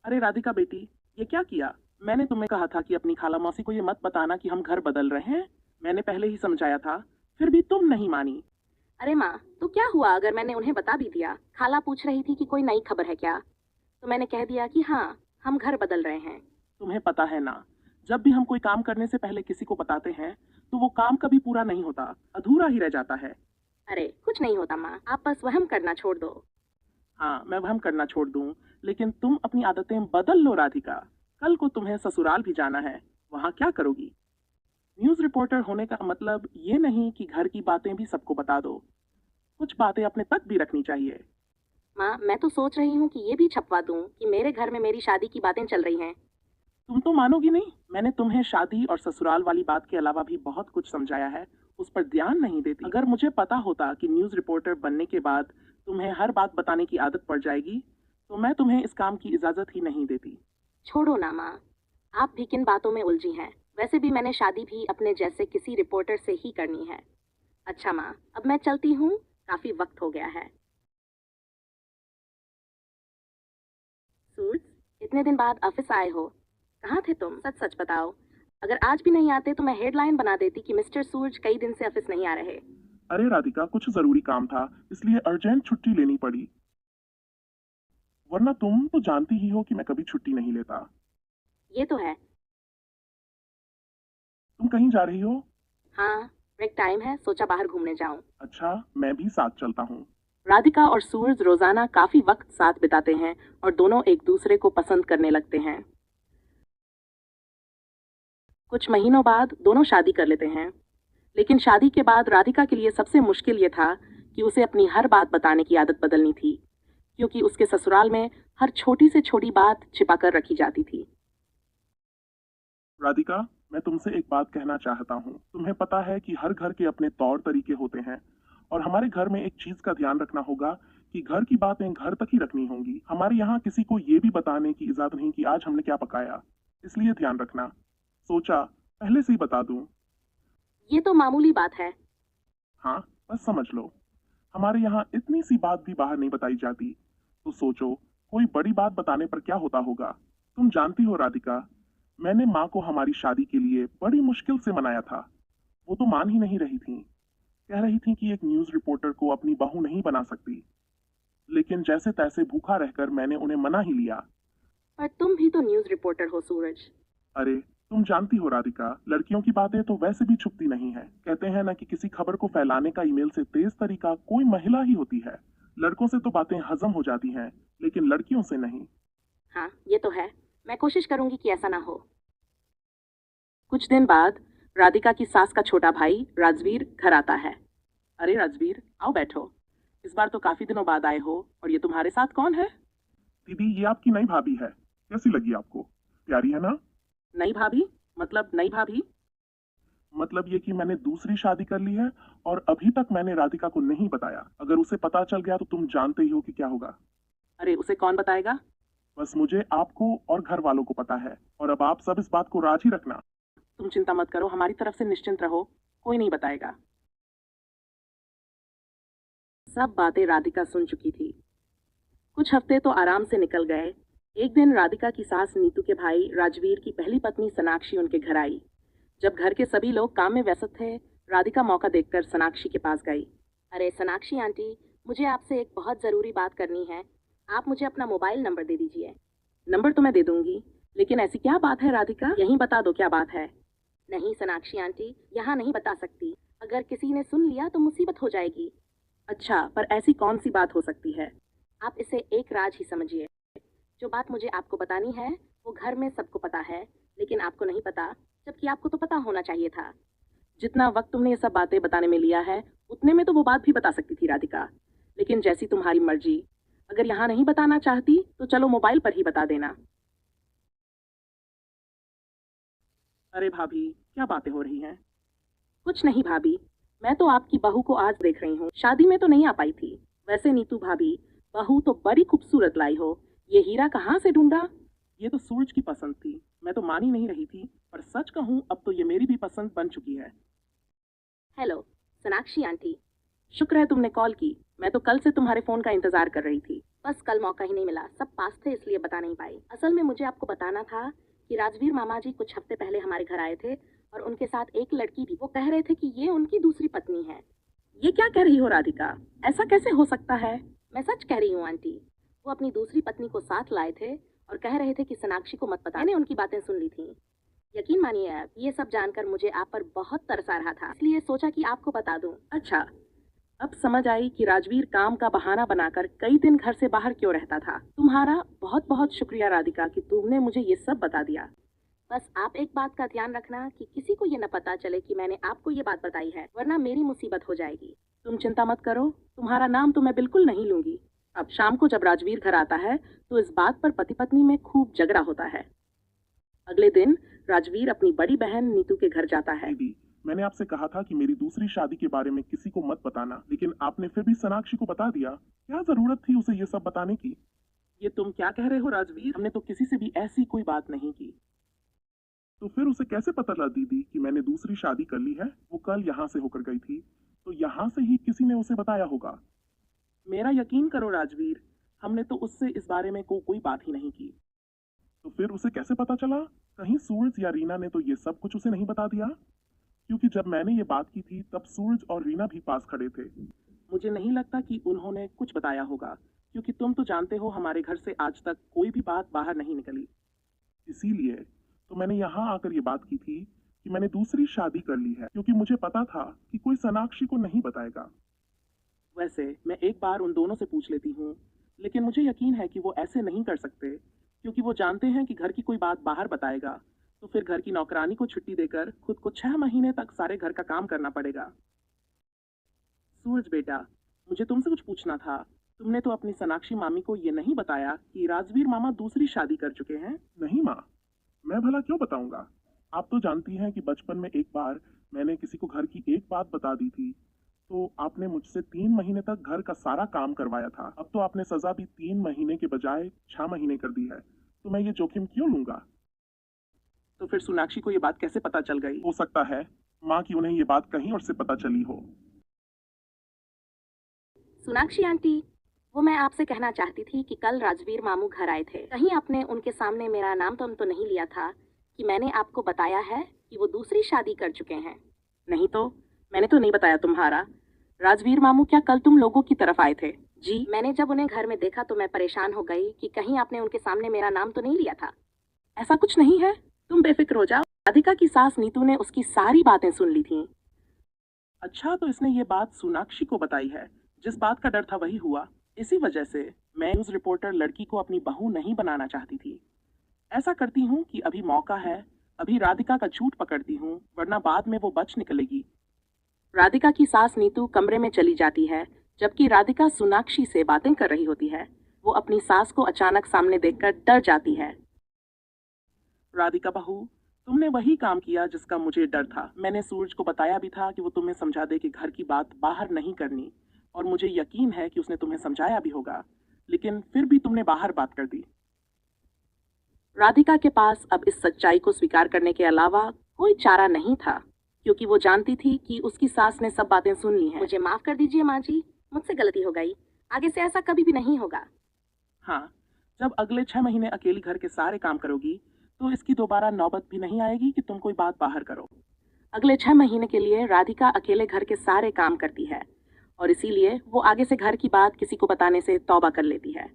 अरे राधिका बेटी, ये क्या किया? मैंने तुम्हें कहा था कि अपनी खाला मौसी को ये मत बताना कि हम घर बदल रहे हैं। मैंने पहले ही समझाया था, फिर भी तुम नहीं मानी। अरे माँ, तो क्या हुआ अगर मैंने उन्हें बता भी दिया? खाला पूछ रही थी कि कोई नई खबर है क्या, तो मैंने कह दिया कि हाँ, हम घर बदल रहे हैं। तुम्हें पता है ना, जब भी हम कोई काम करने से पहले किसी को बताते हैं तो वो काम कभी पूरा नहीं होता, अधूरा ही रह जाता है। अरे कुछ नहीं होता माँ, आप बस वहम करना छोड़ दो। हाँ, मैं वहम करना छोड़ दूं, लेकिन तुम अपनी आदतें बदल लो राधिका। कल को तुम्हें ससुराल भी जाना है, वहां क्या करोगी? न्यूज रिपोर्टर होने का मतलब ये नहीं कि घर की बातें भी सबको बता दो। कुछ बातें अपने तक भी रखनी चाहिए। माँ, मैं तो सोच रही हूँ कि ये भी छपवा दूँ कि मेरे घर में मेरी शादी की बातें चल रही हैं। तुम तो मानोगी नहीं, मैंने तुम्हें शादी और ससुराल वाली बात के अलावा भी बहुत कुछ समझाया है, उस पर ध्यान नहीं देती। अगर मुझे पता होता कि न्यूज रिपोर्टर बनने के बाद तुम्हें हर बात बताने की आदत पड़ जाएगी, तो मैं तुम्हें इस काम की इजाजत ही नहीं देती। छोड़ो ना माँ, आप भी किन बातों में उलझी हैं? वैसे भी मैंने शादी भी अपने जैसे किसी रिपोर्टर से ही करनी है। अच्छा माँ, अब मैं चलती हूँ, काफी वक्त हो गया है। सूरज, इतने दिन बाद ऑफिस आए हो, कहाँ थे तुम? सच सच बताओ। अगर आज भी नहीं आते तो मैं हेडलाइन बना देती कि मिस्टर सूरज कई दिन से ऑफिस नहीं आ रहे। अरे राधिका, कुछ जरूरी काम था, इसलिए अर्जेंट छुट्टी लेनी पड़ी। वरना तुम तो जानती ही हो कि मैं कभी छुट्टी नहीं लेता। ये तो है। तुम कहीं जा रही हो? हाँ, ब्रेक टाइम है, सोचा बाहर घूमने जाऊं। अच्छा, मैं भी साथ चलता हूँ। राधिका और सूरज रोजाना काफी वक्त साथ बिताते हैं और दोनों एक दूसरे को पसंद करने लगते हैं। कुछ महीनों बाद दोनों शादी कर लेते हैं, लेकिन शादी के बाद राधिका के लिए सबसे मुश्किल ये था कि उसे अपनी हर बात बताने की आदत बदलनी थी, क्योंकि उसके ससुराल में हर छोटी से छोटी बात छिपा कर रखी जाती थी। राधिका, मैं तुमसे एक बात कहना चाहता हूँ। तुम्हें पता है कि हर घर के अपने तौर तरीके होते हैं, और हमारे घर में एक चीज का ध्यान रखना होगा कि घर की बातें घर तक ही रखनी होंगी। हमारे यहाँ किसी को ये भी बताने की इजाजत नहीं कि आज हमने क्या पकाया, इसलिए ध्यान रखना। सोचा पहले से ही बता दूं। ये तो मामूली बात है। हाँ, बस समझ लो, हमारे यहाँ इतनी सी बात भी बाहर नहीं बताई जाती। तो सोचो, कोई बड़ी बात बताने पर क्या होता होगा। तुम जानती हो राधिका, मैंने माँ को हमारी शादी के लिए बड़ी मुश्किल से मनाया था। वो तो मान ही नहीं रही थी, कह रही थी कि एक न्यूज रिपोर्टर को अपनी बहू नहीं बना सकती। लेकिन जैसे तैसे भूखा रहकर मैंने उन्हें मना ही लिया। पर तुम भी तो न्यूज रिपोर्टर हो सूरज। अरे, तुम जानती हो राधिका, लड़कियों की बातें तो वैसे भी छुपती नहीं है। कहते हैं ना कि किसी खबर को फैलाने का ईमेल से तेज तरीका कोई महिला ही होती है। लड़कों से तो बातें हजम हो जाती हैं, लेकिन लड़कियों से नहीं। हाँ, ये तो है। मैं कोशिश करूंगी कि ऐसा ना हो। कुछ दिन बाद राधिका की सास का छोटा भाई राजवीर घर आता है। अरे राजवीर, आओ बैठो। इस बार तो काफी दिनों बाद आए हो, और ये तुम्हारे साथ कौन है? दीदी, ये आपकी नई भाभी है, कैसी लगी आपको? प्यारी है ना? नई भाभी? मतलब नई भाभी? मतलब ये कि मैंने दूसरी शादी कर ली है, और अभी तक मैंने राधिका को नहीं बताया। अगर उसे पता चल गया तो तुम जानते ही हो कि क्या होगा। अरे उसे कौन बताएगा? बस मुझे, आपको और घर वालों को पता है, और अब आप सब इस बात को राज ही रखना। तुम चिंता मत करो, हमारी तरफ से निश्चिंत रहो, कोई नहीं बताएगा। सब बातें राधिका सुन चुकी थी। कुछ हफ्ते तो आराम से निकल गए। एक दिन राधिका की सास नीतू के भाई राजवीर की पहली पत्नी सोनाक्षी उनके घर आई। जब घर के सभी लोग काम में व्यस्त थे, राधिका मौका देखकर सोनाक्षी के पास गई। अरे सोनाक्षी आंटी, मुझे आपसे एक बहुत जरूरी बात करनी है। आप मुझे अपना मोबाइल नंबर दे दीजिए। नंबर तो मैं दे दूंगी, लेकिन ऐसी क्या बात है राधिका, यहीं बता दो क्या बात है। नहीं सोनाक्षी आंटी, यहाँ नहीं बता सकती। अगर किसी ने सुन लिया तो मुसीबत हो जाएगी। अच्छा, पर ऐसी कौन सी बात हो सकती है? आप इसे एक राज ही समझिए। जो बात मुझे आपको बतानी है वो घर में सबको पता है, लेकिन आपको नहीं पता, जबकि आपको तो पता होना चाहिए था। जितना वक्त तुमने ये सब बातें बताने में लिया है, उतने में तो वो बात भी बता सकती थी राधिका। लेकिन जैसी तुम्हारी मर्जी। अगर यहाँ नहीं बताना चाहती तो चलो मोबाइल पर ही बता देना। अरे भाभी, क्या बातें हो रही हैं? कुछ नहीं भाभी, मैं तो आपकी बहू को आज देख रही हूँ, शादी में तो नहीं आ पाई थी। वैसे नीतू भाभी, बहू तो बड़ी खूबसूरत लाई हो। ये हीरा कहाँ से ढूंढा? ये तो सूरज की पसंद थी, मैं तो मान ही नहीं रही थी, पर सच कहूँ अब तो ये मेरी भी पसंद बन चुकी है। हेलो सोनाक्षी आंटी, शुक्र है तुमने कॉल की। मैं तो कल से तुम्हारे फोन का इंतजार कर रही थी। बस कल मौका ही नहीं मिला, सब पास थे इसलिए बता नहीं पाई। असल में मुझे आपको बताना था कि राजवीर मामा जी कुछ हफ्ते पहले हमारे घर आए थे और उनके साथ एक लड़की भी। वो कह रहे थे कि ये उनकी दूसरी पत्नी है। ये क्या कह रही हो राधिका? ऐसा कैसे हो सकता है? मैं सच कह रही हूँ आंटी। वो अपनी दूसरी पत्नी को साथ लाए थे और कह रहे थे कि सोनाक्षी को मत पता। मैंने उनकी बातें सुन ली थी। यकीन मानिए आप, ये सब जानकर मुझे आप पर बहुत तरस आ रहा था, इसलिए सोचा कि आपको बता दूं। अच्छा, अब समझ आई कि राजवीर काम का बहाना बनाकर कई दिन घर से बाहर क्यों रहता था। तुम्हारा बहुत बहुत शुक्रिया राधिका कि तुमने मुझे ये सब बता दिया। बस आप एक बात का ध्यान रखना कि किसी को ये न पता चले कि मैंने आपको ये बात बताई है, वरना मेरी मुसीबत हो जाएगी। तुम चिंता मत करो, तुम्हारा नाम तो मैं बिल्कुल नहीं लूंगी। अब शाम को जब राजवीर घर आता है तो इस बात पर पति पत्नी में खूब झगड़ा होता है। अगले दिन राजवीर अपनी बड़ी बहन नीतू के घर जाता है। दीदी, मैंने आपसे कहा था कि मेरी दूसरी शादी के बारे में किसी को मत बताना, लेकिन आपने फिर भी सोनाक्षी को बता दिया। क्या जरूरत थी उसे ये सब बताने की? ये तुम क्या कह रहे हो राजवीर? हमने तो किसी से भी ऐसी कोई बात नहीं की। तो फिर उसे कैसे पता लगा दीदी कि मैंने दूसरी शादी कर ली है? वो कल यहाँ से होकर गई थी, तो यहाँ से ही किसी ने उसे बताया होगा। मेरा यकीन करो राजवीर, हमने तो उससे इस बारे में कोई बात ही नहीं की। तो फिर उसे कैसे पता चला? कहीं सूरज या रीना ने तो ये सब कुछ उसे नहीं बता दिया? क्योंकि जब मैंने ये बात की थी तब सूरज और रीना भी पास खड़े थे। मुझे नहीं लगता कि उन्होंने कुछ बताया होगा, क्योंकि तुम तो जानते हो हमारे घर से आज तक कोई भी बात बाहर नहीं निकली। इसीलिए तो मैंने यहाँ आकर ये बात की थी कि मैंने दूसरी शादी कर ली है, क्योंकि मुझे पता था कि कोई सोनाक्षी को नहीं बताएगा। वैसे मैं एक बार उन दोनों से पूछ लेती हूँ, लेकिन मुझे यकीन है कि वो ऐसे नहीं कर सकते, क्योंकि वो जानते हैं कि घर की कोई बात बाहर बताएगा तो फिर घर की नौकरानी को छुट्टी देकर खुद को 6 महीने तक सारे घर का काम करना पड़ेगा। सूरज बेटा, मुझे तुमसे कुछ पूछना था। तुमने तो अपनी सोनाक्षी मामी को ये नहीं बताया कि राजवीर मामा दूसरी शादी कर चुके हैं? नहीं माँ, मैं भला क्यों बताऊंगा? आप तो जानती हैं कि बचपन में एक बार मैंने किसी को घर की एक बात बता दी थी, तो आपने मुझसे 3 महीने तक घर का सारा काम करवाया था। अब तो आपने सजा भी 3 महीने के बजाय 6 महीने कर दी है, तो मैं ये जोखिम क्यों लूंगा? तो फिर सोनाक्षी को ये बात कैसे पता चल गई? हो सकता है माँ की उन्हें ये बात कहीं और से पता चली हो। सोनाक्षी आंटी, वो मैं आपसे कहना चाहती थी कि कल राजवीर मामू घर आए थे। कहीं आपने उनके सामने मेरा नाम तो नहीं लिया था कि मैंने आपको बताया है कि वो दूसरी शादी कर चुके हैं? नहीं तो, मैंने तो नहीं बताया तुम्हारा। राजवीर मामू क्या कल तुम लोगों की तरफ आए थे? जी, मैंने जब उन्हें घर में देखा तो मैं परेशान हो गई कि कहीं आपने उनके सामने मेरा नाम तो नहीं लिया था। ऐसा कुछ नहीं है, तुम बेफिक्र हो जाओ। राधिका की सास नीतू ने उसकी सारी बातें सुन ली थी। अच्छा, तो इसने ये बात सोनाक्षी को बताई है। जिस बात का डर था वही हुआ। इसी वजह से मैं न्यूज रिपोर्टर लड़की को अपनी बहू नहीं बनाना चाहती थी। ऐसा करती हूँ कि अभी मौका है, अभी राधिका का झूठ पकड़ती हूँ, वरना बाद में वो बच निकलेगी। राधिका की सास नीतू कमरे में चली जाती है, जबकि राधिका सोनाक्षी से बातें कर रही होती है। वो अपनी सास को अचानक सामने देखकर डर जाती है। राधिका बहू, तुमने वही काम किया जिसका मुझे डर था। मैंने सूरज को बताया भी था कि वो तुम्हें समझा दे कि घर की बात बाहर नहीं करनी, और मुझे यकीन है कि उसने तुम्हें समझाया भी होगा, लेकिन फिर भी तुमने बाहर बात कर दी। राधिका के पास अब इस सच्चाई को स्वीकार करने के अलावा कोई चारा नहीं था, क्योंकि वो जानती थी कि उसकी सास ने सब बातें सुन ली हैं। मुझे माफ कर दीजिए माँ जी, मुझसे गलती हो गई। आगे से ऐसा कभी भी नहीं होगा। हाँ, जब अगले 6 महीने अकेली घर के सारे काम करोगी तो इसकी दोबारा नौबत भी नहीं आएगी कि तुम कोई बात बाहर करो। अगले 6 महीने के लिए राधिका अकेले घर के सारे काम करती है और इसीलिए वो आगे से घर की बात किसी को बताने से तौबा कर लेती है।